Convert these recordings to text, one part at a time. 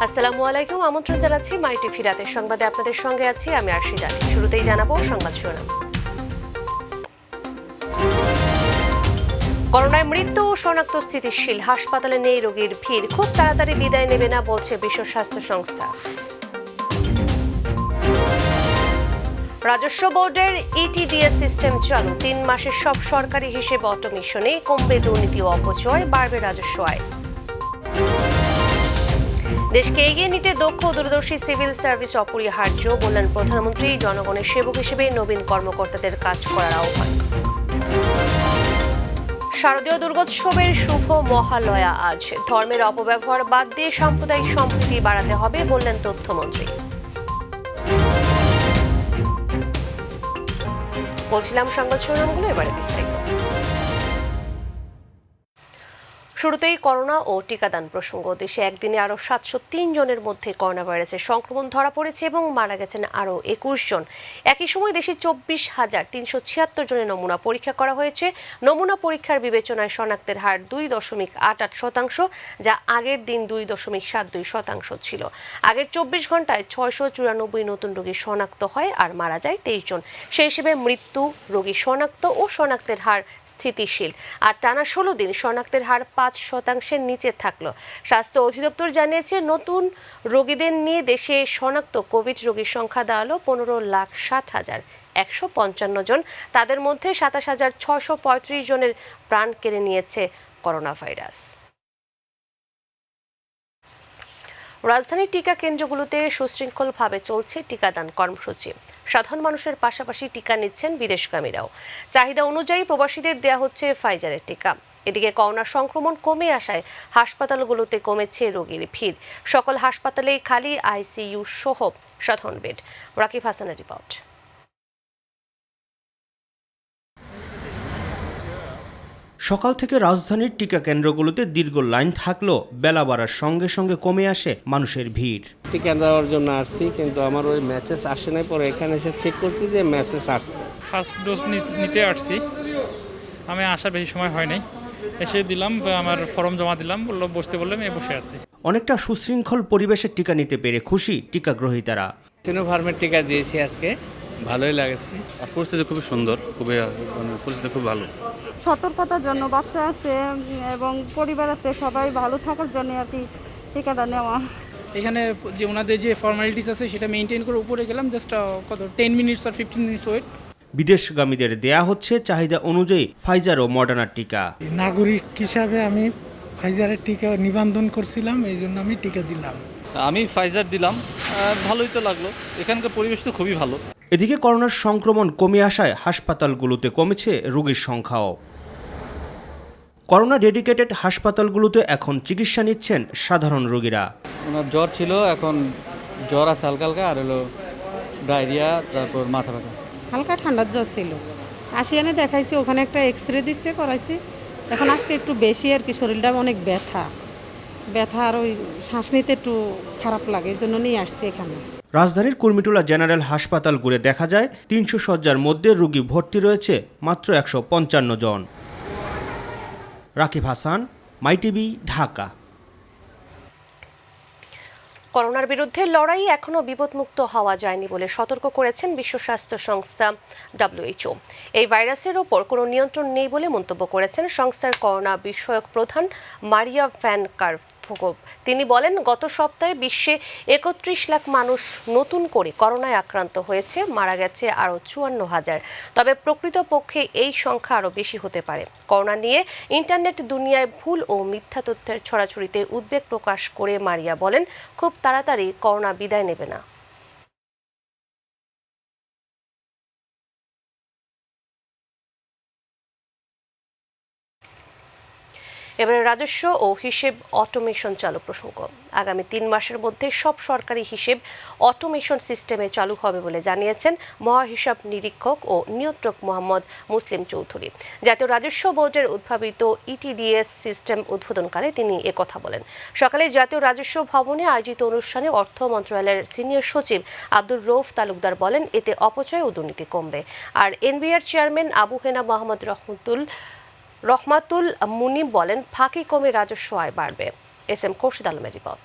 আসসালামু আলাইকুম, আমন্ত্রণ জানাচ্ছি মাই টিভি রাতের সংবাদে আপনাদের সঙ্গে আছি আমি আরশিদ আলী। শুরুতেই জানাবো সংবাদ শিরোনাম। করোনায় মৃত্যু ও শনাক্ত স্থিতিশীল, হাসপাতালে নেই রোগীর ভিড়, খুব তাড়াতাড়ি বিদায় নেবে না বলছে বিশ্ব স্বাস্থ্য সংস্থা। রাজস্ব বোর্ডের ইটিডিএস সিস্টেম চালু, 3 মাসের সব সরকারি হিসেবে অটোমেশনে, কমবে দুর্নীতি ও অপচয়, বাড়বে রাজস্ব আয়। দেশকে এগিয়ে নিতে দক্ষ ও দূরদর্শী সিভিল সার্ভিস অপরিহার্য, বললেন প্রধানমন্ত্রী। জনগণের সেবক হিসেবে নবীন কর্মকর্তাদের কাজ করার আহ্বান। শারদীয় দুর্গোৎসবের শুভ মহালয়া আজ, ধর্মের অপব্যবহার বাদ দিয়ে সাম্প্রদায়িক সম্প্রীতি বাড়াতে হবে, বললেন তথ্যমন্ত্রী। বলছিলাম সংবাদ শিরোনামগুলো, এবারে বিস্তারিত। শুরুতেই করোনা ও টিকাদান প্রসঙ্গ। দেশে একদিনে আরও 703 জনের মধ্যে করোনা ভাইরাসের সংক্রমণ ধরা পড়েছে এবং মারা গেছেন আরও 21 জন। একই সময় দেশে 24,376 জনের নমুনা পরীক্ষা করা হয়েছে। নমুনা পরীক্ষার বিবেচনায় শনাক্তের হার 2.88%, যা আগের দিন 2.72% ছিল। আগের 24 ঘন্টায় 694 নতুন রোগী শনাক্ত হয় আর মারা যায় 23 জন। সেই হিসেবে মৃত্যু, রোগী শনাক্ত ও শনাক্তের হার স্থিতিশীল। আর টানা 16 দিন শনাক্তের হার 5% নিচে থাকলো। স্বাস্থ্য অধিদপ্তর জানিয়েছে, নতুন রোগীদের নিয়ে দেশে শনাক্ত কোভিড রোগীর সংখ্যা দাঁড়ালো 15,60,155 জন। তাদের মধ্যে 27,635 জনের প্রাণ কেড়ে নিয়েছে করোনা ভাইরাস। রাজধানীর টিকা কেন্দ্রগুলোতে সুশৃঙ্খলভাবে চলছে টিকাদান কর্মসূচি। সাধারণ মানুষের পাশাপাশি টিকা নিচ্ছেন বিদেশগামীরাও। চাহিদা অনুযায়ী প্রবাসীদের দেয়া হচ্ছে ফাইজারের টিকা। এদিকে করোনা সংক্রমণ কমে আসায় হাসপাতালগুলোতে কমেছে রোগীর ভিড়। সকল হাসপাতালেই খালি আইসিইউ সহ সাধারণ বেড। রাকিব হাসানের রিপোর্ট। সকাল থেকে রাজধানীর টিকা কেন্দ্রগুলোতে দীর্ঘ লাইন থাকলেও বেলা বাড়ার সঙ্গে সঙ্গে কমে আসে মানুষের ভিড়। টিকা দেওয়ার জন্য আসছি, কিন্তু আমার ওই মেসেজ আসে নাই। পরে এখানে এসে চেক করছি যে মেসেজ আসছে। ফার্স্ট ডোজ নিতে আসছি, আমি আসার বেশি সময় হয় নাই। এসে দিলাম, আমার ফর্ম জমা দিলাম, বসতে বললাম, বসে আছি। অনেকটা সুশৃঙ্খল পরিবেশে টিকা নিতে পেরে খুশি টিকা গ্রহীতারা। সিনোফার্মের টিকা দিয়েছি আজকে, ভালোই লাগছে। পরিস্থিতি খুবই সুন্দর, পরিস্থিতি খুব ভালো। সতর্কতার জন্য বাচ্চা আছে এবং পরিবার আছে, সবাই ভালো থাকার জন্য আর কি টিকাটা নেওয়া। এখানে যে ওনাদের যে ফর্মালিটিস আছে সেটা মেনটেন করে উপরে গেলাম, জাস্ট 10 মিনিটস আর 15 মিনিটস ওয়েট। বিদেশগামীদের দেয়া হচ্ছে চাহিদা অনুযায়ী ফাইজার ও মডার্নার টিকা। নাগরিক হিসাবে আমি ফাইজারের টিকা নিবন্ধন করছিলাম, এই জন্য আমি টিকা দিলাম। আমি ফাইজার দিলাম, ভালোই তো লাগলো। এখানকার পরিবেশ তো খুবই ভালো। এদিকে করোনার সংক্রমণ কমে আসায় হাসপাতালগুলোতে কমেছে রোগীর সংখ্যাও। করোনা ডেডিকেটেড হাসপাতালগুলোতে এখন চিকিৎসা নিচ্ছেন সাধারণ রোগীরা। ওনার জ্বর ছিল, এখন জ্বর আছে হালকা হালকা, আর হলো ডায়রিয়া, তারপর মাথা ব্যথা। হালকা ঠান্ডার জ্বর ছিল, আসিয়ানে দেখাইছি, ওখানে একটা এক্সরে দিচ্ছে, করাইছি। এখন আজকে একটু বেশি আর কি, শরীরটা অনেক ব্যথা আর ওই শ্বাস নিতে একটু খারাপ লাগে, এই জন্য নিয়ে আসছি এখানে। রাজধানীর কুর্মিটোলা জেনারেল হাসপাতাল ঘুরে দেখা যায় 300 শয্যার মধ্যে রোগী ভর্তি রয়েছে মাত্র 155 জন। রাকিব হাসান, মাই টিভি, ঢাকা। করোনার বিরুদ্ধে লড়াই এখনো বিপদমুক্ত হওয়া যায়নি বলে সতর্ক করেছেন বিশ্ব স্বাস্থ্য সংস্থা WHO। এই ভাইরাসের ওপর কোনো নিয়ন্ত্রণ নেই বলে মন্তব্য করেছেন সংস্থার করোনা বিষয়ক প্রধান মারিয়া ভ্যান কারভোভ। তিনি বলেন, গত সপ্তাহে বিশ্বে 31 লাখ মানুষ নতুন করে করোনায় আক্রান্ত হয়েছে, মারা গেছে আরও 54,000। তবে প্রকৃতপক্ষে এই সংখ্যা আরও বেশি হতে পারে। করোনা নিয়ে ইন্টারনেট দুনিয়ায় ভুল ও মিথ্যা তথ্যের ছড়াছড়িতে উদ্বেগ প্রকাশ করে মারিয়া বলেন, খুব তাড়াতাড়ি করোনা বিদায় নেবে না। এবারে রাজস্ব ও হিসেব অটোমেশন চালু প্রসঙ্গ। আগামী 3 মাসের মধ্যে সব সরকারি হিসেব অটোমেশন সিস্টেমে চালু হবে বলে জানিয়েছেন মহাহিসাব নিরীক্ষক ও নিয়ন্ত্রক মোহাম্মদ মুসলিম চৌধুরী। জাতীয় রাজস্ব বোর্ডের উদ্ভাবিত ইটিডিএস সিস্টেম উদ্বোধনকালে তিনি একথা বলেন। সকালে জাতীয় রাজস্ব ভবনে আয়োজিত অনুষ্ঠানে অর্থ মন্ত্রণালয়ের সিনিয়র সচিব আব্দুর রৌফ তালুকদার বলেন, এতে অপচয় ও দুর্নীতি কমবে। আর এনবিআর চেয়ারম্যান আবু হেনা মোহাম্মদ রহমাতুল মুনিম বলেন, ফাঁকি কমে রাজস্ব আয় বাড়বে। এস এম খোরশেদ আলমের রিপোর্ট।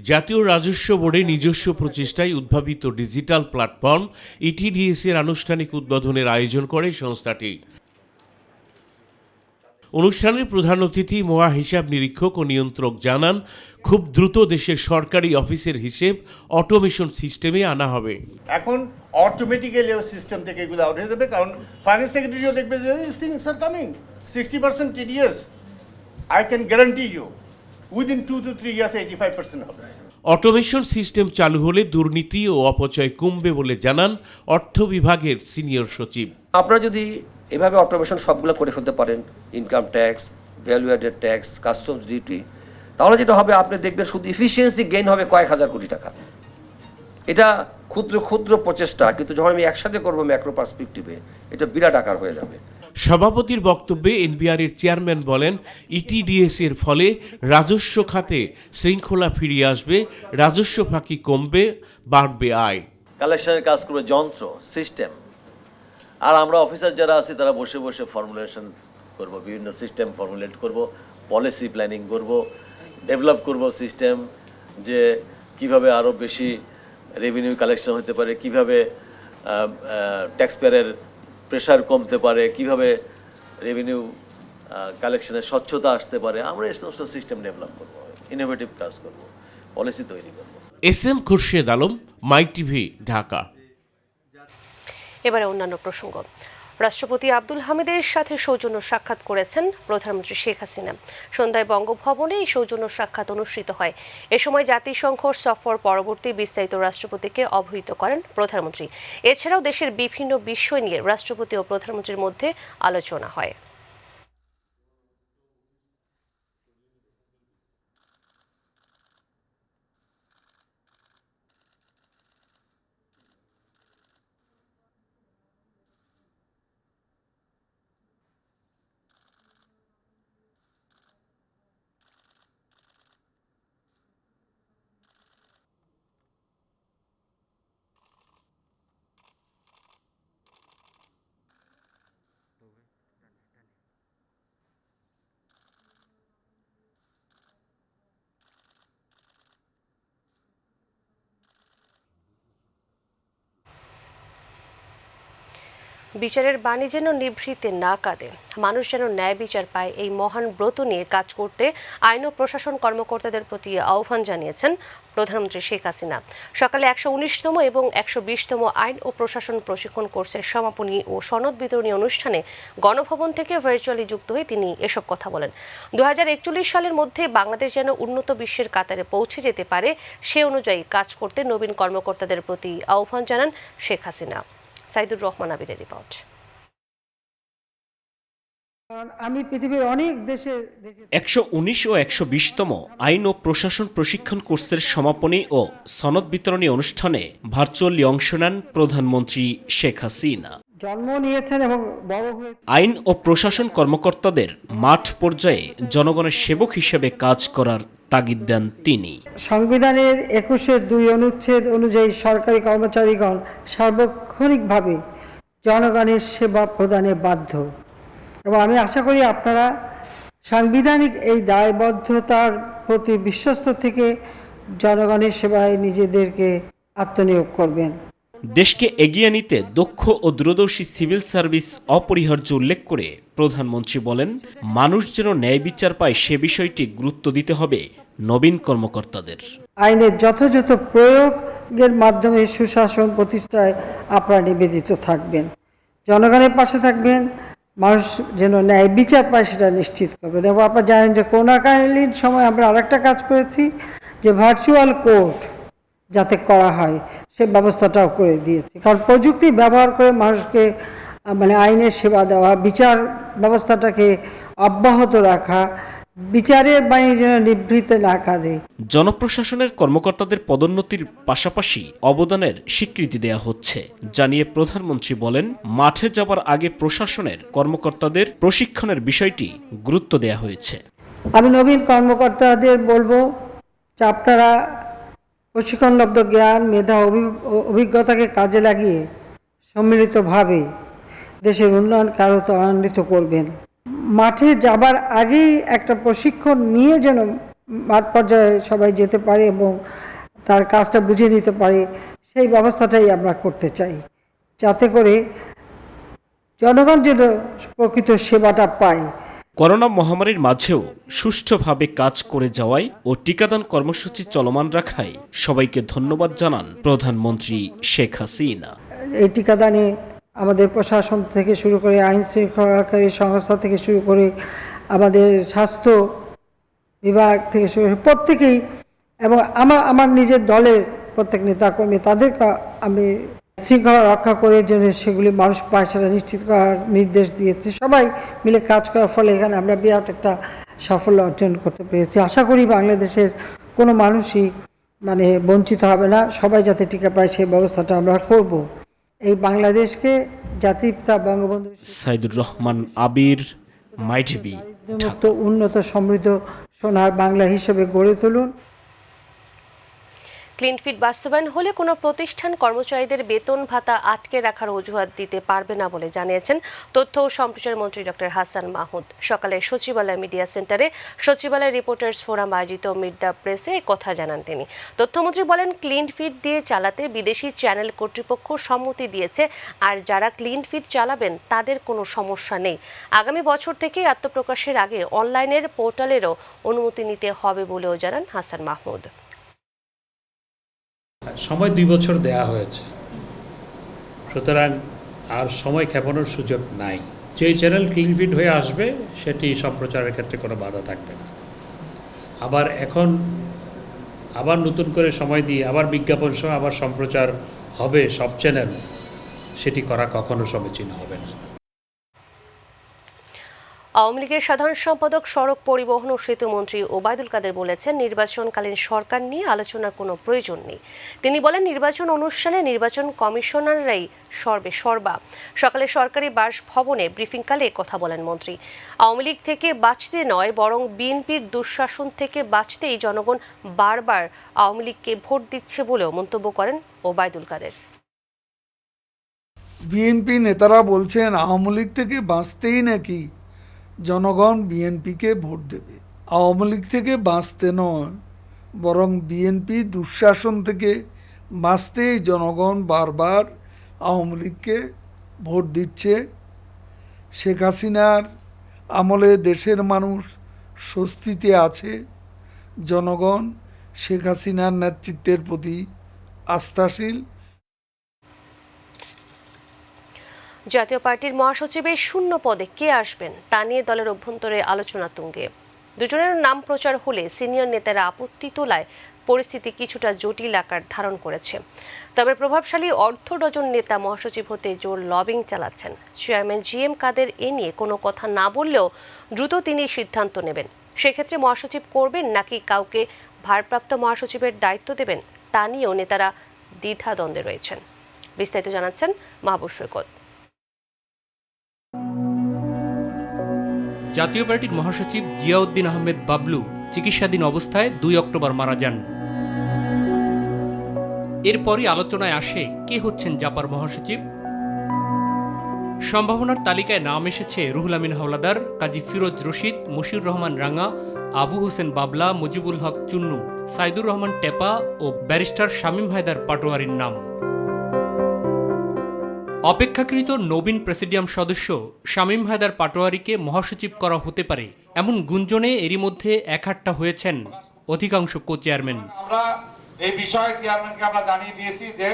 জাতীয় রাজস্ব বোর্ডে নিজস্ব প্রচেষ্টায় উদ্ভাবিত ডিজিটাল প্ল্যাটফর্ম ইটিডিএস এর আনুষ্ঠানিক উদ্বোধনের আয়োজন করে সংস্থাটি। অনুষ্ঠানের প্রধান অতিথি মহা হিসাব নিরীক্ষক ও নিয়ন্ত্রক জানান, খুব দ্রুত দেশের সরকারি অফিসের হিসেব অটোমেশন সিস্টেমে আনা হবে। এখন অটোমেটিক্যালি সিস্টেম থেকে এগুলো আউট হয়ে যাবে, কারণ ফাইন্যান্স সেক্রেটারিও দেখবে যে things are coming 60% TDS, I can guarantee you within 2 to 3 years 85% হবে। অটোমেশন সিস্টেম চালু হলে দুর্নীতি ও অপচয় কমবে বলে জানান অর্থ বিভাগের সিনিয়র সচিব। আপনারা যদি এভাবে অটোমেশন সবগুলো করে ফেলতে পারেন, income tax, value added tax, customs duty, তাহলে যেটা হবে আপনি দেখবেন শুধু ইফিসিয়েন্সি গেইন হবে কয়েক হাজার কোটি টাকা। এটা ক্ষুদ্র ক্ষুদ্র প্রচেষ্টা, কিন্তু যখন আমি একসাথে করবো ম্যাক্রো পার্সপেক্টিভে এটা বিরাট আকার হয়ে যাবে। সভাপতির বক্তব্যে এনবিআর এর চেয়ারম্যান বলেন, ইটিডিএস এর ফলে রাজস্ব খাতে শৃঙ্খলা ফিরিয়ে আসবে, রাজস্ব ফাঁকি কমবে, বাড়বে আয়। কালেকশনের কাজ করবে যন্ত্র সিস্টেম, আর আমরা অফিসার যারা আছি তারা বসে বসে ফর্মুলেশন করব, বিভিন্ন সিস্টেম ফর্মুলেট করব, পলিসি প্ল্যানিং করব, ডেভেলপ করব সিস্টেম, যে কিভাবে আরও বেশি রেভিনিউ কালেকশন হতে পারে, কিভাবে ট্যাক্স পেয়ারের প্রেশার কমতে পারে, কিভাবে রেভিনিউ কালেকশনের স্বচ্ছতা আসতে পারে। আমরা এই সমস্ত সিস্টেম ডেভেলপ করব, ইনোভেটিভ কাজ করব, পলিসি তৈরি করব। এস.এম. খুরশেদ আলম, মাই টিভি, ঢাকা। এবারে অন্যান্য প্রসঙ্গ। রাষ্ট্রপতি আব্দুল হামিদের সাথে সৌজন্য সাক্ষাৎ করেছেন প্রধানমন্ত্রী শেখ হাসিনা। সন্ধ্যায় বঙ্গভবনে এই সৌজন্য সাক্ষাৎ অনুষ্ঠিত হয়। এ সময় জাতিসংঘ সফর পরবর্তী বিস্তারিত রাষ্ট্রপতিকে অবহিত করেন প্রধানমন্ত্রী। এছাড়াও দেশের বিভিন্ন বিষয় নিয়ে রাষ্ট্রপতি ও প্রধানমন্ত্রীর মধ্যে আলোচনা হয়। বিচারের বাণী যেন নিভৃতে না কাঁদে, মানুষ যেন ন্যায় বিচার পায়, এই মহান ব্রত নিয়ে কাজ করতে আইন ও প্রশাসন কর্মকর্তাদের প্রতি আহ্বান জানিয়েছেন প্রধানমন্ত্রী শেখ হাসিনা। সকালে 119তম এবং 120তম আইন ও প্রশাসন প্রশিক্ষণ কোর্সের সমাপনী ও সনদ বিতরণী অনুষ্ঠানে গণভবন থেকে ভার্চুয়ালি যুক্ত হয়ে তিনি এসব কথা বলেন। 2041 সালের মধ্যে বাংলাদেশ যেন উন্নত বিশ্বের কাতারে পৌঁছে যেতে পারে, সে অনুযায়ী কাজ করতে নবীন কর্মকর্তাদের প্রতি আহ্বান জানান শেখ হাসিনা। সাইদুর রহমান আবিরের রিপোর্ট। আমি পৃথিবীর অনেক দেশে 119 ও 120তম আইন ও প্রশাসন প্রশিক্ষণ কোর্সের সমাপনী ও সনদ বিতরণী অনুষ্ঠানে ভার্চুয়ালি অংশ নেন প্রধানমন্ত্রী শেখ হাসিনা। জন্ম নিয়েছেন এবং বড় হয়ে আইন ও প্রশাসন কর্মকর্তাদের মাঠ পর্যায়ে জনগণের সেবক হিসেবে কাজ করার তাগিদ দেন তিনি। সংবিধানের 21-2 অনুচ্ছেদ অনুযায়ী সরকারি কর্মচারীগণ সার্বক্ষণিকভাবে জনগণের সেবা প্রদানে বাধ্য, এবং আমি আশা করি আপনারা সাংবিধানিক এই দায়বদ্ধতার প্রতি বিশ্বস্ত থেকে জনগণের সেবায় নিজেদেরকে আত্মনিয়োগ করবেন। দেশকে এগিয়ে নিতে দক্ষ ও দূরদর্শী সিভিল সার্ভিস অপরিহার্য উল্লেখ করে প্রধানমন্ত্রী বলেন, মানুষ যেন ন্যায় বিচার পায় সে বিষয়টি গুরুত্ব দিতে হবে নবীন কর্মকর্তাদের। আইনের যথাযথ প্রয়োগের মাধ্যমে সুশাসন প্রতিষ্ঠায় আপনারা নিবেদিত থাকবেন, জনগণের পাশে থাকবেন, মানুষ যেন ন্যায় বিচার পায় সেটা নিশ্চিত করবেন। এবং আপনারা জানেন যে করোনাকালীন সময় আমরা আরেকটা কাজ করেছি, যে ভার্চুয়াল কোর্ট যাতে করা হয় সে ব্যবস্থাটাও করে দিয়েছি, কারণ প্রযুক্তি ব্যবহার করে মানুষকে আইনের সেবা দেওয়া, বিচার ব্যবস্থাটাকে অব্যাহত রাখা, বিচারের বাণী যেন নিভৃতে না কাঁদে। জনপ্রশাসনের কর্মকর্তাদের পদোন্নতির পাশাপাশি অবদানের স্বীকৃতি দেয়া হচ্ছে জানিয়ে প্রধানমন্ত্রী বলেন, মাঠে যাবার আগে প্রশাসনের কর্মকর্তাদের প্রশিক্ষণের বিষয়টি গুরুত্ব দেয়া হয়েছে। আমি নবীন কর্মকর্তাদের বলবো যে আপনারা প্রশিক্ষণলব্ধ জ্ঞান, মেধা, অভিজ্ঞতাকে কাজে লাগিয়ে সম্মিলিতভাবে দেশের উন্নয়নকে আরও ত্বরান্বিত করবেন। মাঠে যাবার আগেই একটা প্রশিক্ষণ নিয়ে যেন মাঠ পর্যায়ে সবাই যেতে পারে এবং তার কাজটা বুঝে নিতে পারে, সেই ব্যবস্থাটাই আমরা করতে চাই, যাতে করে জনগণ যেন প্রকৃত সেবাটা পায়। করোনা মহামারীর মাঝেও সুষ্ঠুভাবে কাজ করে যাওয়ায় ও টিকাদান কর্মসূচি চলমান রাখায় সবাইকে ধন্যবাদ জানান প্রধানমন্ত্রী শেখ হাসিনা। এই টিকাদানে আমাদের প্রশাসন থেকে শুরু করে আইন শৃঙ্খলাকারী সংস্থা থেকে শুরু করে আমাদের স্বাস্থ্য বিভাগ থেকে শুরু করে প্রত্যেকেই, এবং আমার নিজের দলের প্রত্যেক নেতাকর্মী, তাদেরকে আমি শৃঙ্খলা রক্ষা করে যেন সেগুলি মানুষ পায় সেটা নিশ্চিত করার নির্দেশ দিয়েছি। সবাই মিলে কাজ করার ফলে এখানে আমরা বিরাট একটা সাফল্য অর্জন করতে পেরেছি। আশা করি বাংলাদেশের কোনো মানুষই বঞ্চিত হবে না, সবাই যাতে টিকা পায় সেই ব্যবস্থাটা আমরা করব। এই বাংলাদেশকে জাতিপিতা বঙ্গবন্ধু সাইদুর রহমান আবির, মাইটিভি। মুক্ত, উন্নত, সমৃদ্ধ সোনার বাংলা হিসেবে গড়ে তুলুন। ক্লিন ফিট বাস্তবায়ন হলে কোনো প্রতিষ্ঠান কর্মচারীদের বেতন ভাতা আটকে রাখার অজুহাত দিতে পারবে না বলে জানিয়েছেন তথ্য ও সম্প্রচার মন্ত্রী ডক্টর হাসান মাহমুদ। সকালে সচিবালয় মিডিয়া সেন্টারে সচিবালয় রিপোর্টার্স ফোরাম আয়োজিত মিট দ্য প্রেসে কথা জানান তিনি। তথ্যমন্ত্রী বলেন, ক্লিন ফিট দিয়ে চালাতে বিদেশি চ্যানেল কর্তৃপক্ষ সম্মতি দিয়েছে, আর যারা ক্লিন ফিট চালাবেন তাদের কোনো সমস্যা নেই। আগামী বছর থেকে আত্মপ্রকাশের আগে অনলাইনের পোর্টালেরও অনুমতি নিতে হবে বলেও জানান হাসান মাহমুদ। সময় 2 বছর দেয়া হয়েছে, সুতরাং আর সময় ক্ষেপণের সুযোগ নাই। যেই চ্যানেল ক্লিন ফিট হয়ে আসবে সেটি সম্প্রচারের ক্ষেত্রে কোনো বাধা থাকবে না। আবার নতুন করে সময় দিয়ে আবার বিজ্ঞাপন সহ আবার সম্প্রচার হবে সব চ্যানেল, সেটি করা কখনো সমীচীন হবে না। আওয়ামী লীগের সাধারণ সম্পাদক, সড়ক পরিবহন ও সেতু মন্ত্রী ওবায়দুল কাদের বলেছেন, নির্বাচনকালীন সরকার নিয়ে আলোচনার কোনো প্রয়োজন নেই। তিনি বলেন, নির্বাচন অনুষ্ঠানে নির্বাচন কমিশনাররাই সর্বা। সকালে সরকারি বাসভবনে ব্রিফিংকালে কথা বলেন মন্ত্রী। আওয়ামী লীগ থেকে বাঁচতে নয়, বরং বিএনপির দুঃশাসন থেকে বাঁচতেই জনগণ বারবার আওয়ামী লীগকে ভোট দিচ্ছে বলেও মন্তব্য করেন ওবায়দুল কাদের। বিএনপি নেতারা বলছেন আওয়ামী লীগ থেকে বাঁচতেই নাকি জনগণ বিএনপিকে ভোট দেবে। আওয়ামী লীগ থেকে বাঁচতে নয়, বরং বিএনপি দুঃশাসন থেকে বাঁচতেই জনগণ বারবার আওয়ামী লীগকে ভোট দিচ্ছে। শেখ হাসিনার আমলে দেশের মানুষ স্বস্তিতে আছে, জনগণ শেখ হাসিনার নেতৃত্বের প্রতি আস্থাশীল। জাতীয় পার্টির মহাসচিবের শূন্য পদে কে আসবেন তা নিয়ে দলের অভ্যন্তরে আলোচনা তুঙ্গে। দুজনের নাম প্রচার হলে সিনিয়র নেতারা আপত্তি তোলায় পরিস্থিতি কিছুটা জটিল আকার ধারণ করেছে। তবে প্রভাবশালী অর্ধ ডজন নেতা মহাসচিব হতে জোর লবিং চালাচ্ছেন। চেয়ারম্যান জিএম কাদের এ নিয়ে কোনো কথা না বললেও দ্রুত তিনি সিদ্ধান্ত নেবেন। সেক্ষেত্রে মহাসচিব করবেন নাকি কাউকে ভারপ্রাপ্ত মহাসচিবের দায়িত্ব দেবেন তা নিয়েও নেতারা দ্বিধাদ্বন্দ্বে রয়েছেন। বিস্তারিত জানাচ্ছেন মাহবুব সৈকত। জাতীয় পার্টির মহাসচিব জিয়াউদ্দিন আহমেদ বাবলু চিকিৎসাধীন অবস্থায় 2 অক্টোবর মারা যান। এরপরই আলোচনায় আসে কে হচ্ছেন জাপার মহাসচিব। সম্ভাবনার তালিকায় নাম এসেছে রুহুল আমিন হাওলাদার, কাজী ফিরোজ রশিদ, মশিউর রহমান রাঙা, আবু হোসেন বাবলা, মুজিবুল হক চুন্নু, সাইদুর রহমান টেপা ও ব্যারিস্টার শামীম হায়দার পাটোয়ারির নাম। অপেক্ষাকৃত নবীন প্রেসিডিয়াম সদস্য শামীম হায়দার পাটোয়ারিকে মহাসচিব করা হতে পারে এমন গুঞ্জনে এরই মধ্যে একহাট্টা হয়েছেন অধিকাংশ কো-চেয়ারম্যান। আমরা এই বিষয়ে চেয়ারম্যানকে আমরা জানিয়ে দিয়েছি যে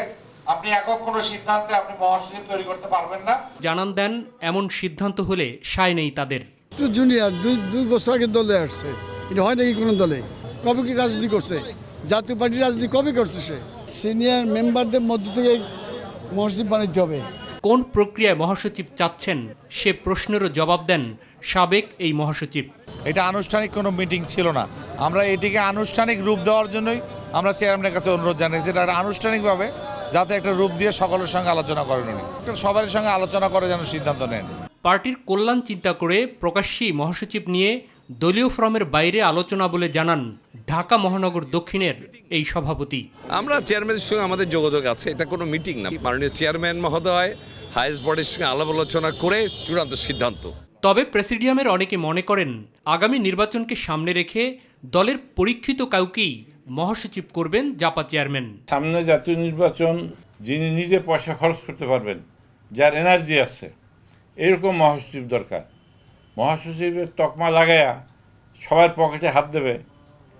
আপনি একক কোনো সিদ্ধান্তে আপনি মহাসচিব তৈরি করতে পারবেন না। জানান দেন, এমন সিদ্ধান্ত হলে সায় নেই তাদের। জুনিয়র 2 বছর আগে দলে আসছে, এটা হয় নাকি কোনো দলে? কবে কি রাজনীতি করছে? জাতীয় পার্টির রাজনীতি কবে করছে? সে সিনিয়র মেম্বারদের মধ্য থেকে মহাসচিব বানাইতে হবে। কোন প্রক্রিয়ায় মহাসচিব চাচ্ছেন সে প্রশ্নেরও জবাব দেন সাবেক এই মহাসচিব। এটা আনুষ্ঠানিক কোনো মিটিং ছিল না, আমরা এটিকে আনুষ্ঠানিক রূপ দেওয়ার জন্যই আমরা চেয়ারম্যানের কাছে অনুরোধ জানিয়েছি, এটা আনুষ্ঠানিকভাবে যাতে একটা রূপ দিয়ে সকলের সঙ্গে আলোচনা করেন, উনি সবার সঙ্গে আলোচনা করে যেন সিদ্ধান্ত নেন। পার্টির কল্যাণ চিন্তা করে প্রকাশ্যেই মহাসচিব নিয়ে দলীয় ফোরামের বাইরে আলোচনা বলে জানান ঢাকা মহানগর দক্ষিণের এই সভাপতি। আমরা চেয়ারম্যানের সঙ্গে আমাদের যোগাযোগ আছে, এটা কোনো মিটিং না, মাননীয় চেয়ারম্যান মহোদয় হাইয়েস্ট বডির সঙ্গে আলাপ আলোচনা করে চূড়ান্ত সিদ্ধান্ত। তবে প্রেসিডিয়ামের অনেকে মনে করেন আগামী নির্বাচনকে সামনে রেখে দলের পরীক্ষিত কাউকেই মহাসচিব করবেন জাপা চেয়ারম্যান। সামনে জাতীয় নির্বাচন, যিনি নিজে পয়সা খরচ করতে পারবেন, যার এনার্জি আছে, এরকম মহাসচিব দরকার। মহাসচিবের তকমা লাগায়া সবার পকেটে হাত দেবে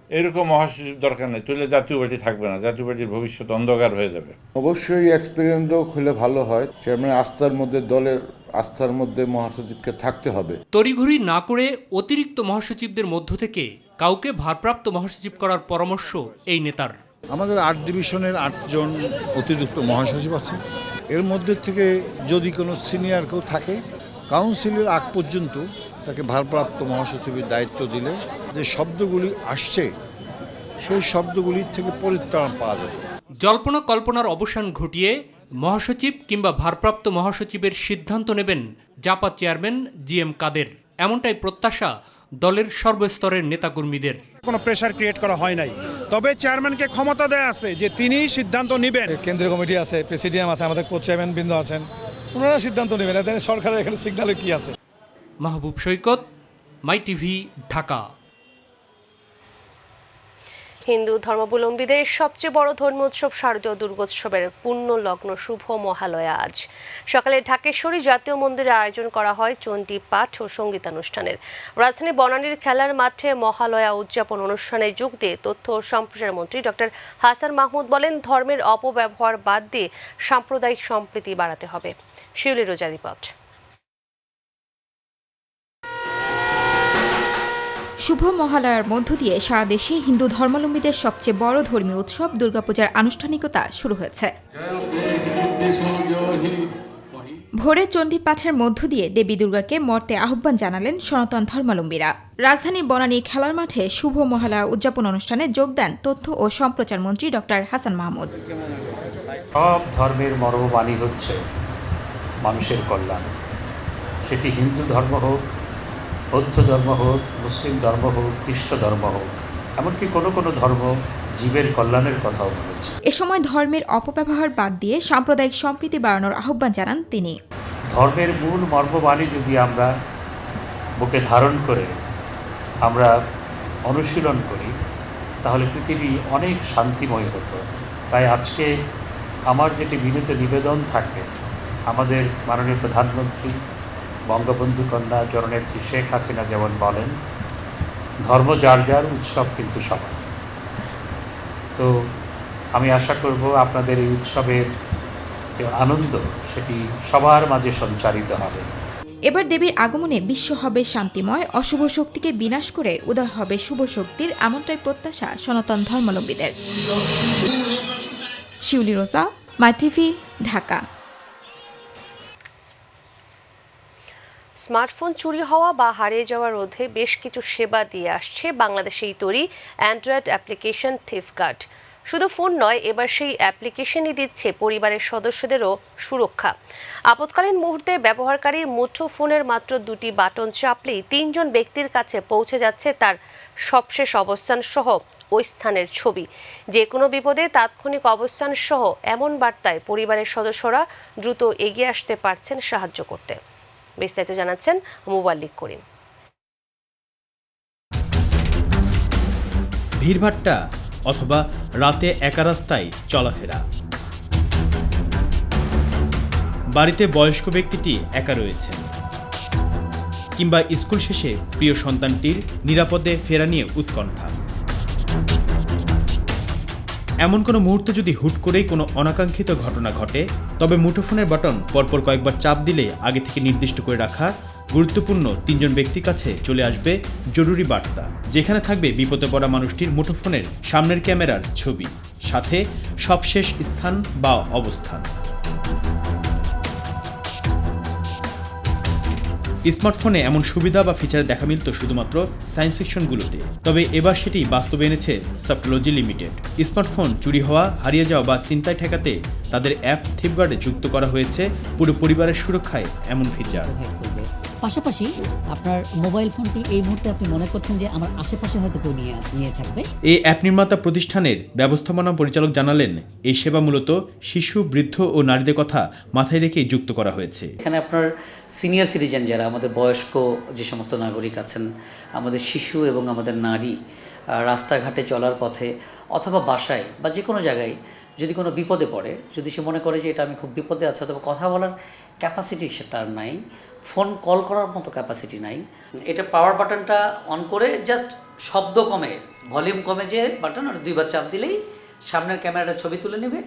এরকম মহাসচিব দরকার নেই, তুলে জাতীয় পার্টি থাকবে না, জাতীয় পার্টির ভবিষ্যৎ অন্ধকার হয়ে যাবে। অবশ্যই এক্সপেরিয়েন্স লোক হলে ভালো হয়। চেয়ারম্যান আস্থার মধ্যে, দলের আস্থার মধ্যে মহাসচিবকে থাকতে হবে। তড়িঘড়ি না করে অতিরিক্ত মহাসচিবদের মধ্য থেকে কাউকে ভারপ্রাপ্ত মহাসচিব করার পরামর্শ এই নেতার। আমাদের 8 ডিভিশনের 8 জন অতিরিক্ত মহাসচিব আছে। এর মধ্যে থেকে যদি কোনো সিনিয়র কেউ থাকে, কাউন্সিলের আগ পর্যন্ত তাকে ভারপ্রাপ্ত মহাসচিবের দায়িত্ব দিলে যে শব্দগুলি আসছে সেই শব্দগুলির থেকে পরিত্রাণ পাওয়া যাবে। জল্পনা কল্পনার অবসান ঘটিয়ে মহাসচিব কিংবা ভারপ্রাপ্ত মহাসচিবের সিদ্ধান্ত নেবেন জাপা চেয়ারম্যান জিএম কাদের, এমনটাই প্রত্যাশা দলের সর্বস্তরের নেতাকর্মীদের। কোনো প্রেশার ক্রিয়েট করা হয় নাই, তবে চেয়ারম্যানকে ক্ষমতা দেয়া আছে যে তিনি সিদ্ধান্ত নেবেন। কেন্দ্রীয় কমিটি আছে, প্রেসিডিয়াম আছে, আমাদের কো চেয়ারম্যান বৃন্দ আছেন, ওনারা সিদ্ধান্ত নেবেন। এদের সরকারের এখানে সিগন্যালে কি আছে? মাহবুব সৈকত, মাই টিভি, ঢাকা। হিন্দু ধর্মাবলম্বীদের সবচেয়ে বড় ধর্মোৎসব শারদীয় দুর্গোৎসবের পূর্ণ লগ্ন শুভ মহালয়া আজ সকালে ঢাকেশ্বরী জাতীয় মন্দিরে আয়োজন করা হয় চণ্ডী পাঠ ও সঙ্গীতানুষ্ঠানের। রাজধানী বনানীর খেলার মাঠে মহালয়া উদযাপন অনুষ্ঠানে যোগ দিয়ে তথ্য ও সম্প্রচার মন্ত্রী ডক্টর হাসান মাহমুদ বলেন, ধর্মের অপব্যবহার বাদ দিয়ে সাম্প্রদায়িক সম্প্রীতি বাড়াতে হবে। শিউলি রোজা রিপোর্ট। শুভ মহালয়ার মধ্য দিয়ে সারা দেশে হিন্দু ধর্মাবলম্বীদের সবচেয়ে বড় ধর্মীয় উৎসব দুর্গাপূজার আনুষ্ঠানিকতা শুরু হয়েছে। ভোরে চণ্ডী পাঠের মধ্য দিয়ে দেবী দুর্গাকে মর্তে আহ্বান জানালেন সনাতন ধর্মাবলম্বীরা। রাজধানীর বনানী খেলার মাঠে শুভ মহালয়া উদযাপন অনুষ্ঠানে যোগ দেন তথ্য ও সম্প্রচার মন্ত্রী ডক্টর হাসান মাহমুদ। সব ধর্মের মর্মবাণী হচ্ছে মানুষের কল্যাণ, সেটি হিন্দু ধর্ম হোক, বৌদ্ধ ধর্ম হোক, মুসলিম ধর্ম হোক, খ্রিস্ট ধর্ম হোক, এমনকি কোনো কোনো ধর্ম জীবের কল্যাণের কথাও বলেছে। এ সময় ধর্মের অপব্যবহার বাদ দিয়ে সাম্প্রদায়িক সম্প্রীতি বাড়ানোর আহ্বান জানান তিনি। ধর্মের মূল মর্মবাণী যদি আমরা বুকে ধারণ করে আমরা অনুশীলন করি, তাহলে পৃথিবী অনেক শান্তিময় হতো। তাই আজকে আমার যেটি বিনীত নিবেদন থাকবে, আমাদের মাননীয় প্রধানমন্ত্রী বঙ্গবন্ধু কন্যা জননেত্রী শেখ হাসিনা যেমন বলেন, ধর্ম যার যার, উৎসব কিন্তু সবার। তো আমি আশা করব আপনাদের এই উৎসবের যে আনন্দ, সেটি সবার মাঝে সঞ্চারিত হবে। এবার দেবীর আগমনে বিশ্ব হবে শান্তিময়, অশুভ শক্তিকে বিনাশ করে উদয় হবে শুভ শক্তির, এমনটাই প্রত্যাশা সনাতন ধর্মাবলম্বীদের। শিউলি রোজা, মাই টিভি, ঢাকা। স্মার্টফোন চুরি হওয়া বা হারিয়ে যাওয়া রোধে বেশ কিছু সেবা দিয়ে আসছে বাংলাদেশেই তৈরি অ্যান্ড্রয়েড অ্যাপ্লিকেশন থিফগার্ড। শুধু ফোন নয়, এবার সেই অ্যাপ্লিকেশনই দিচ্ছে পরিবারের সদস্যদেরও সুরক্ষা। আপৎকালীন মুহূর্তে ব্যবহারকারী মুঠো ফোনের মাত্র 2টি বাটন চাপলেই 3 জন ব্যক্তির কাছে পৌঁছে যাচ্ছে তার সবশেষ অবস্থান সহ ওই স্থানের ছবি। যে কোনো বিপদে তাৎক্ষণিক অবস্থান সহ এমন বার্তায় পরিবারের সদস্যরা দ্রুত এগিয়ে আসতে পারছেন সাহায্য করতে। বিস্তারিত জানাচ্ছেন মোবাল্লিক করিম। ভিড়ভাট্টা অথবা রাতে একা রাস্তায় চলাফেরা, বাড়িতে বয়স্ক ব্যক্তিটি একা রয়েছেন, কিংবা স্কুল শেষে প্রিয় সন্তানটির নিরাপদে ফেরা নিয়ে উৎকণ্ঠা। এমন কোনো মুহূর্তে যদি হুট করেই কোনো অনাকাঙ্ক্ষিত ঘটনা ঘটে, তবে মুঠোফোনের বাটন পরপর কয়েকবার চাপ দিলে আগে থেকে নির্দিষ্ট করে রাখা গুরুত্বপূর্ণ 3 জন ব্যক্তির কাছে চলে আসবে জরুরি বার্তা, যেখানে থাকবে বিপদে পড়া মানুষটির মুঠোফোনের সামনের ক্যামেরার ছবি, সাথে সবশেষ স্থান বা অবস্থান। স্মার্টফোনে এমন সুবিধা বা ফিচার দেখা মিলত শুধুমাত্র সায়েন্স ফিকশনগুলোতে, তবে এবার সেটি বাস্তবে এনেছে সফটলজি লিমিটেড। স্মার্টফোন চুরি হওয়া, হারিয়ে যাওয়া বা ছিনতাই ঠেকাতে তাদের অ্যাপ থিফগার্ডে যুক্ত করা হয়েছে পুরো পরিবারের সুরক্ষায় এমন ফিচার। পাশাপাশি আপনার মোবাইল ফোনটি এই মুহূর্তে আপনি মনে করছেন যে আমার আশেপাশে হয়তো কেউ নিয়ে থাকবে। এই অ্যাপ নির্মাতা প্রতিষ্ঠানের ব্যবস্থাপনা পরিচালক জানালেন, এই সেবা মূলত শিশু, বৃদ্ধ ও নারীদের কথা মাথায় রেখেই যুক্ত করা হয়েছে। এখানে আপনার সিনিয়র সিটিজেন যারা আমাদের বয়স্ক যে সমস্ত নাগরিক আছেন, আমাদের শিশু এবং আমাদের নারী রাস্তাঘাটে চলার পথে অথবা বাসায় বা যে কোনো জায়গায় যদি কোনো বিপদে পড়ে, যদি সে মনে করে যে এটা আমি খুব বিপদে আছি, অথবা কথা বলার ক্যাপাসিটি সে তার নাই, ফোন কল করার মতো ক্যাপাসিটি নাই, এটা পাওয়ার বাটনটা অন করে জাস্ট শব্দ কমে, ভলিউম কমে, যে বাটন আর 2 বার চাপ দিলেই সামনের ক্যামেরাটা ছবি তুলে নেবে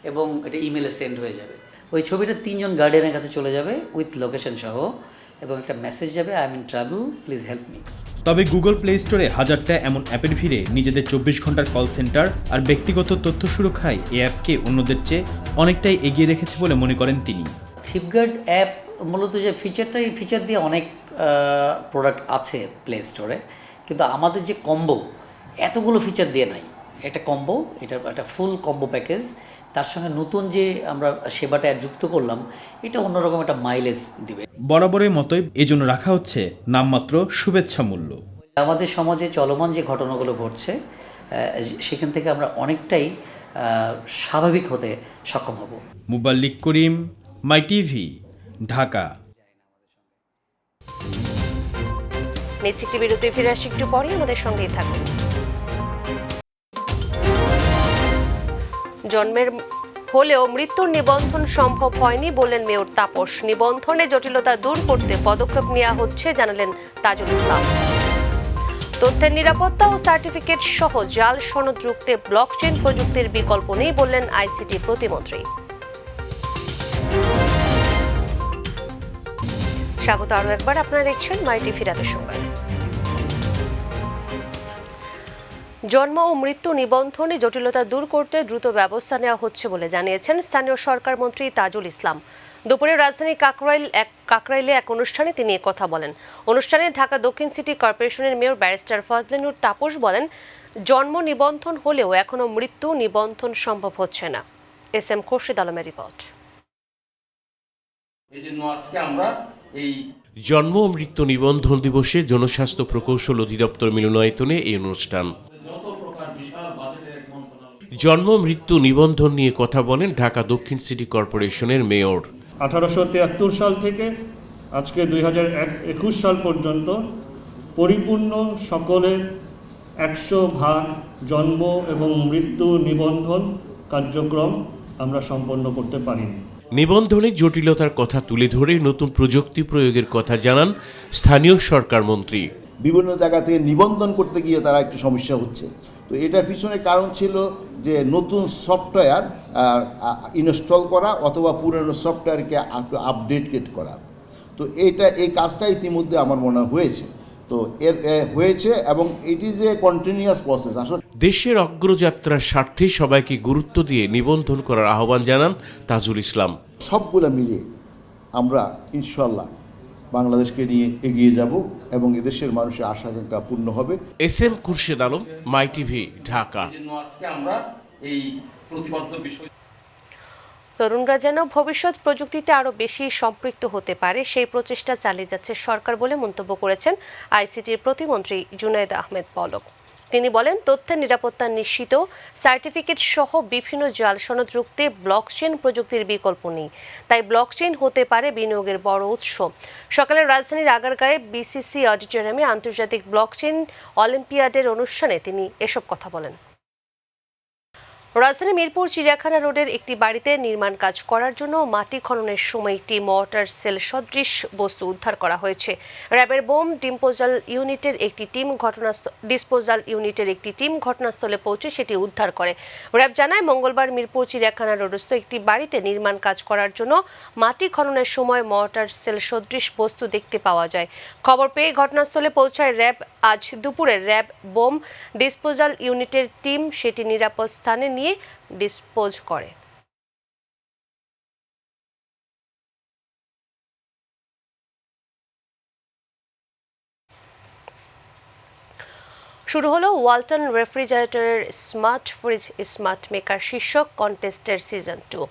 এবং এটা ইমেলে সেন্ড হয়ে যাবে। ওই ছবিটা 3 জন গার্ডিয়ানের কাছে চলে যাবে উইথ লোকেশন সহ, এবং একটা মেসেজ যাবে, I am in travel, please help me. তবে গুগল প্লে স্টোরে হাজারটা এমন অ্যাপের ভিড়ে নিজেদের 24 ঘন্টার কল সেন্টার আর ব্যক্তিগত তথ্য সুরক্ষায় এই অ্যাপকে অন্যদের চেয়ে অনেকটাই এগিয়ে রেখেছে বলে মনে করেন তিনি। ফ্লিপকার্ট অ্যাপ মূলত যে ফিচারটা, এই ফিচার দিয়ে অনেক প্রোডাক্ট আছে প্লে স্টোরে, কিন্তু আমাদের যে কম্বো এতগুলো ফিচার দিয়ে নাই। এটা কম্বো, এটা একটা ফুল কম্বো প্যাকেজ, তার সঙ্গে নতুন যে আমরা সেবাটা যুক্ত করলাম, এটা অন্যরকম একটা মাইলেজ দিবে। বরাবরের মতোই এজন্য রাখা হচ্ছে নামমাত্র শুভেচ্ছা মূল্য। আমাদের সমাজে চলমান যে ঘটনাগুলো ঘটছে, সেখান থেকে আমরা অনেকটাই স্বাভাবিক হতে সক্ষম হব। মুবাল্লিক করিম, মাই টিভি, ঢাকা। নিচ্ছি একটি বিরতি, ফিরে আসি একটু পরে, আমাদের সঙ্গেই থাকুন। জন্মের হলেও মৃত্যুর নিবন্ধন সম্ভব হয়নি বললেন মেয়র তাপস। নিবন্ধনে জটিলতা দূর করতে পদক্ষেপ নেওয়া হচ্ছে জানালেন তাজুল ইসলাম। তথ্যের নিরাপত্তা ও সার্টিফিকেট সহ জাল সনদ রুখতে ব্লকচেন প্রযুক্তির বিকল্প নেই বললেন আইসিটি প্রতিমন্ত্রী। স্বাগত আরও একবার, আপনারা দেখছেন মাই টিভি রাতের সংবাদ। জন্ম ও মৃত্যু নিবন্ধনে জটিলতা দূর করতে দ্রুত ব্যবস্থা নেওয়া হচ্ছে বলে জানিয়েছেন স্থানীয় সরকার মন্ত্রী তাজুল ইসলাম। দুপুরে রাজধানী কাকরাইলে এক অনুষ্ঠানে তিনি কথা বলেন। অনুষ্ঠানে ঢাকা দক্ষিণ সিটি কর্পোরেশনের মেয়র ব্যারিস্টার ফজলে নূর তাপস বলেন, জন্ম নিবন্ধন হলেও এখনো মৃত্যু নিবন্ধন সম্ভব হচ্ছে না। এস এম খোরশেদ আলমের রিপোর্ট। জন্ম ও মৃত্যু নিবন্ধন দিবসে জনস্বাস্থ্য প্রকৌশল অধিদপ্তর মিলনায়তনে এই অনুষ্ঠান। জন্ম মৃত্যু নিবন্ধন নিয়ে কথা বলেন ঢাকা দক্ষিণ সিটি কর্পোরেশনের মেয়র। 1873 সাল থেকে আজকে 2021 সাল পর্যন্ত পরিপূর্ণ সকলের 100% জন্ম এবং মৃত্যু নিবন্ধন কার্যক্রম আমরা সম্পন্ন করতে পারিনি। নিবন্ধনে জটিলতার কথা তুলে ধরে নতুন প্রযুক্তি প্রয়োগের কথা জানান স্থানীয় সরকার মন্ত্রী। বিভিন্ন জায়গা থেকে নিবন্ধন করতে গিয়ে তারা একটু সমস্যা হচ্ছে। তো এটার পিছনে কারণ ছিল যে নতুন সফটওয়্যার ইনস্টল করা অথবা পুরানো সফটওয়্যারকে আপডেট করা। তো এই কাজটা ইতিমধ্যে আমার মনে হয়েছে, তো এর হয়েছে এবং এটি যে কন্টিনিউয়াস প্রসেস। আসলে দেশের অগ্রযাত্রার স্বার্থে সবাইকে গুরুত্ব দিয়ে নিবন্ধন করার আহ্বান জানান তাজুল ইসলাম। সবগুলো মিলিয়ে আমরা ইনশাল্লাহ বাংলাদেশকে নিয়ে এগিয়ে যাব এবং এদেশের মানুষের আশা আকাঙ্ক্ষা পূর্ণ হবে। এস এম খুরশেদ আলম, মাই টিভি, ঢাকা। তরুণরা যেন ভবিষ্যৎ প্রযুক্তিতে আরও বেশি সম্পৃক্ত হতে পারে সেই প্রচেষ্টা চালিয়ে যাচ্ছে সরকার বলে মন্তব্য করেছেন আইসিটির প্রতিমন্ত্রী জুনায়েদ আহমেদ পলক। তিনি বলেন, তথ্যের নিরাপত্তা নিশ্চিত, সার্টিফিকেট সহ বিভিন্ন জাল সনদ রুখতে ব্লকচেন প্রযুক্তির বিকল্প নেই। তাই ব্লকচেন হতে পারে বিনিয়োগের বড় উৎস। সকালে রাজধানীর আগারগাঁয়ে বিসিসি অডিটোরিয়ামে আন্তর্জাতিক ব্লকচেন অলিম্পিয়াডের অনুষ্ঠানে তিনি এসব কথা বলেন। রাজধানী মিরপুর চিড়িয়াখানা রোডের একটি বাড়িতে নির্মাণ কাজ করার জন্য মাটি খননের সময় একটি মর্টার সেল সদৃশ বস্তু উদ্ধার করা হয়েছে। র্যাবের বোম ডিসপোজাল ইউনিটের একটি টিম ঘটনাস্থলে পৌঁছে সেটি উদ্ধার করে। র্যাব জানায়, মঙ্গলবার মিরপুর চিড়িয়াখানা রোডস্থ একটি বাড়িতে নির্মাণ কাজ করার জন্য মাটি খননের সময় মর্টার সেল সদৃশ বস্তু দেখতে পাওয়া যায়। খবর পেয়ে ঘটনাস্থলে পৌঁছায় র্যাব। আজ দুপুরে র্যাব বোম ডিসপোজাল ইউনিটের টিম সেটি নিরাপদ স্থানে নিয়ে ডিসপোজ করে। শুরু হলো ওয়ালটন রেফ্রিজারেটরের স্মার্ট ফ্রিজ স্মার্ট মেকার শীর্ষক কন্টেস্টের সিজন 2।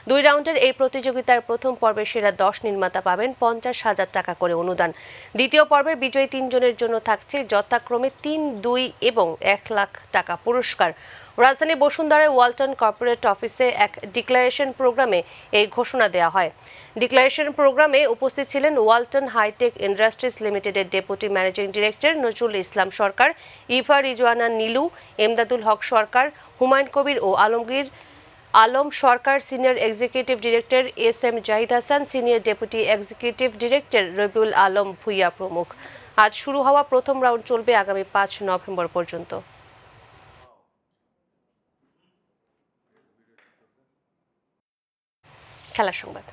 2 রাউন্ডের এই প্রতিযোগিতার প্রথম পর্বে সেরা 10 নির্মাতা পাবেন 50,000 টাকা করে অনুদান। দ্বিতীয় পর্বের বিজয়ী 3 জনের জন্য থাকছে যথাক্রমে 3, 2 এবং 1 লাখ টাকা পুরস্কার। রাজধানী বসুন্ধরায় ওয়ালটন কর্পোরেট অফিসে এক ডিক্লারেশন প্রোগ্রামে এই ঘোষণা দেওয়া হয়। ডিক্লারেশন প্রোগ্রামে উপস্থিত ছিলেন ওয়ালটন হাইটেক ইন্ডাস্ট্রিজ লিমিটেডের deputy managing director Nazrul Islam Sarkar, Ifa Rizwana Nilu, Emdadul Haque Sarkar, Humayun Kabir ও Alam Sarkar, senior executive director S M. Zahid Hasan, senior deputy executive director Rabiul Alam Bhuiyan প্রমুখ। আজ শুরু হওয়া প্রথম রাউন্ড চলবে আগামী 5 নভেম্বর পর্যন্ত। খেলার সংবাদ।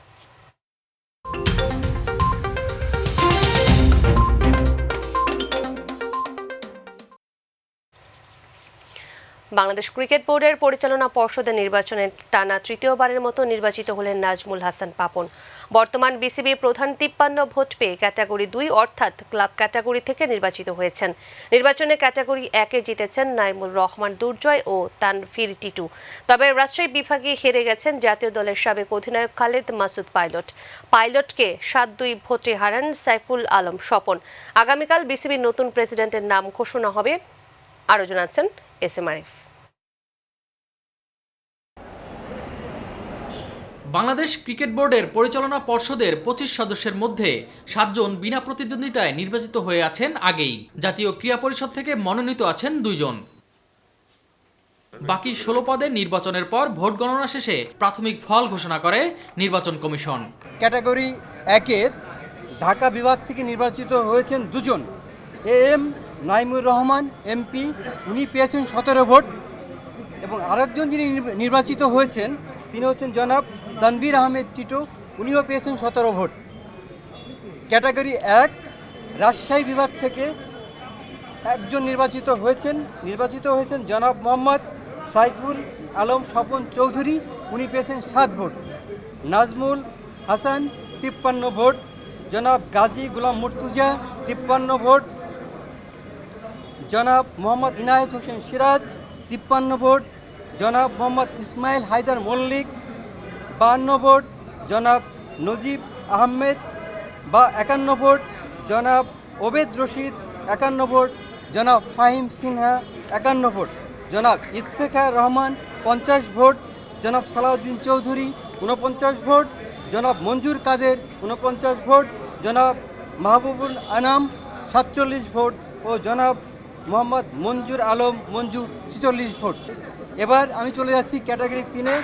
বাংলাদেশ ক্রিকেট বোর্ডের পরিচালনা পর্ষদের নির্বাচনে টানা তৃতীয়বারের মতো নির্বাচিত হলেন নাজমুল হাসান পাপন। বর্তমান বিসিবির প্রধান 53 ভোট পেয়ে ক্যাটাগরি 2 অর্থাৎ ক্লাব ক্যাটাগরি থেকে নির্বাচিত হয়েছেন। নির্বাচনে ক্যাটাগরি 1-এ জিতেছেন নাইমুর রহমান দুর্জয় ও তানভীর টিটু। তবে রাজশাহী বিভাগে হেরে গেছেন জাতীয় দলের সাবেক অধিনায়ক খালেদ মাসুদ পাইলটকে 7-2 ভোটে হারান সাইফুল আলম স্বপন। আগামীকাল বিসিবির নতুন প্রেসিডেন্টের নাম ঘোষণা হবে। আরও জানাচ্ছেন এস.এম. আরিফ। বাংলাদেশ ক্রিকেট বোর্ডের পরিচালনা পর্ষদের 25 সদস্যের মধ্যে 7 জন বিনা প্রতিদ্বন্দ্বিতায় নির্বাচিত হয়ে আছেন আগেই। জাতীয় ক্রীড়া পরিষদ থেকে মনোনীত আছেন 2 জন। বাকি 16 পদে নির্বাচনের পর ভোট গণনা শেষে প্রাথমিক ফল ঘোষণা করে নির্বাচন কমিশন। ক্যাটাগরি 1-এর ঢাকা বিভাগ থেকে নির্বাচিত হয়েছেন 2 জন। এম নাইমুর রহমান এমপি, উনি পেয়েছেন 17 ভোট, এবং আরেকজন যিনি নির্বাচিত হয়েছেন তিনি হচ্ছেন জনাব তানভীর আহমেদ টিটু, উনিও পেয়েছেন 17 ভোট। ক্যাটাগরি 1 রাজশাহী বিভাগ থেকে একজন নির্বাচিত হয়েছেন জনাব মোহাম্মদ সাইফুল আলম স্বপন চৌধুরী, উনি পেয়েছেন 7 ভোট। নাজমুল হাসান 53 ভোট, জনাব গাজী গোলাম মুর্তুজা 53 ভোট, জনাব মোহাম্মদ ইনায়েত হোসেন সিরাজ 53 ভোট, জনাব মোহাম্মদ ইসমাইল হায়দার মল্লিক 52 ভোট, জনাব নজিব আহমেদ 51 ভোট, জনাব ওবেদ রশিদ 51 ভোট, জনাব ফাহিম সিনহা 51 ভোট, জনাব ইফতেখার রহমান 50 ভোট, জনাব সালাউদ্দিন চৌধুরী 49 ভোট, জনাব মঞ্জুর কাদের 49 ভোট, জনাব মাহবুবুল আনাম 47 ভোট ও জনাব মোহাম্মদ মঞ্জুর আলম মঞ্জু 46 ভোট। এবার আমি চলে যাচ্ছি ক্যাটাগরি 3-এ।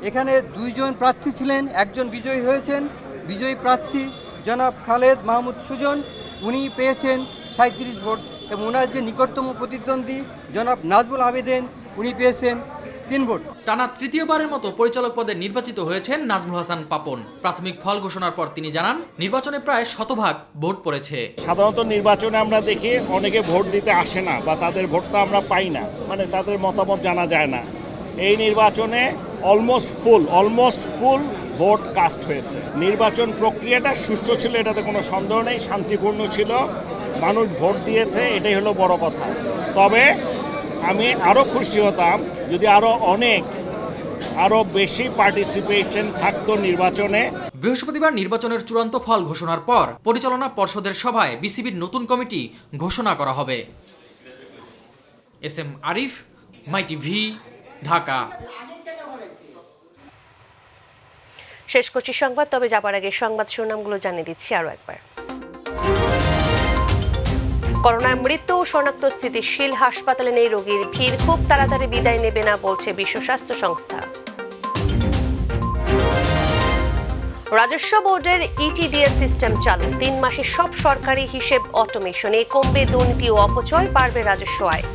এখানে 2 জন প্রার্থী ছিলেন, একজন বিজয়ী হয়েছেন। বিজয়ী প্রার্থী জনাব খালেদ মাহমুদ সুজন, উনি পেয়েছেন 37 ভোট, এবং ওনার যে নিকটতম প্রতিদ্বন্দ্বী জনাব নাজমুল আবেদিন, উনি পেয়েছেন 3 ভোট। টানা তৃতীয়বারের মতো পরিচালক পদে নির্বাচিত হয়েছেন নাজমুল হাসান পাপন। প্রাথমিক ফল ঘোষণার পর তিনি জানান, নির্বাচনে প্রায় 100% ভোট পড়েছে। সাধারণত নির্বাচনে আমরা দেখি অনেকে ভোট দিতে আসে না বা তাদের ভোটটা আমরা পাই না, মানে তাদের মতামত জানা যায় না। এই নির্বাচনে অলমোস্ট ফুল ভোট কাস্ট হয়েছে। নির্বাচন প্রক্রিয়াটা সুষ্ঠু ছিল, এটাতে কোনো সন্দেহ নেই, শান্তিপূর্ণ ছিল, মানুষ ভোট দিয়েছে, এটাই হলো বড় কথা। তবে আমি আরও খুশি হতাম যদি আরও বেশি পার্টিসিপেশন থাকতো নির্বাচনে। বৃহস্পতিবার নির্বাচনের চূড়ান্ত ফল ঘোষণার পর পরিচালনা পর্ষদের সভায় বিসিবির নতুন কমিটি ঘোষণা করা হবে। এস.এম. আরিফ, মাই টিভি, ঢাকা। শেষ করছি সংবাদ, তবে যাবার আগে সংবাদ শিরোনামগুলো জানিয়ে দিচ্ছি আরও একবার। করোনার মৃত্যু শনাক্ত স্থিতিশীল, হাসপাতালে নেই রোগীর ভিড়, খুব তাড়াতাড়ি বিদায় নেবে না বলছে বিশ্ব স্বাস্থ্য সংস্থা। রাজস্ব বোর্ডের ইটিডিএস সিস্টেম চালু, 3 মাসে সব সরকারি হিসেব অটোমেশনে, কমবে দুর্নীতি ও অপচয়, বাড়বে রাজস্ব আয়।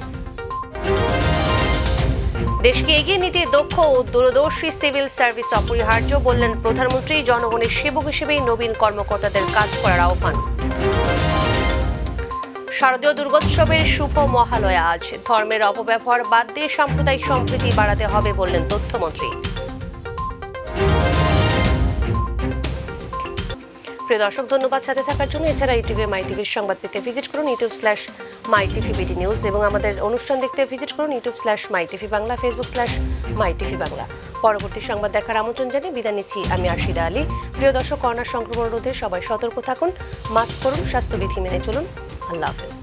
দেশকে এগিয়ে নিতে দক্ষ ও দূরদর্শী সিভিল সার্ভিস অপরিহার্য, বললেন প্রধানমন্ত্রী। জনগণের সেবক হিসেবেই নবীন কর্মকর্তাদের কাজ করার আহ্বান। শারদীয় দুর্গোৎসবের শুভ মহালয়া আজ, ধর্মের অপব্যবহার বাদ দিয়ে সাম্প্রদায়িক সম্প্রীতি বাড়াতে হবে, বললেন তথ্যমন্ত্রী। প্রিয় দর্শক, ধন্যবাদ সাথে থাকার জন্য। এছাড়া ইউটিউবে মাই টিভির সংবাদ পেতে ভিজিট করুন youtube/mytvbd নিউজ, এবং আমাদের অনুষ্ঠান দেখতে ভিজিট করুন youtube/mytv বাংলা, facebook/mytv বাংলা। পরবর্তী সংবাদ দেখার আমন্ত্রণ জানিয়ে বিদায় নিচ্ছি আমি আরশিদা আলী। প্রিয় দর্শক, করোনা সংক্রমণ রোধে সবাই সতর্ক থাকুন, মাস্ক পরুন, স্বাস্থ্যবিধি মেনে চলুন। আল্লাহ হাফেজ।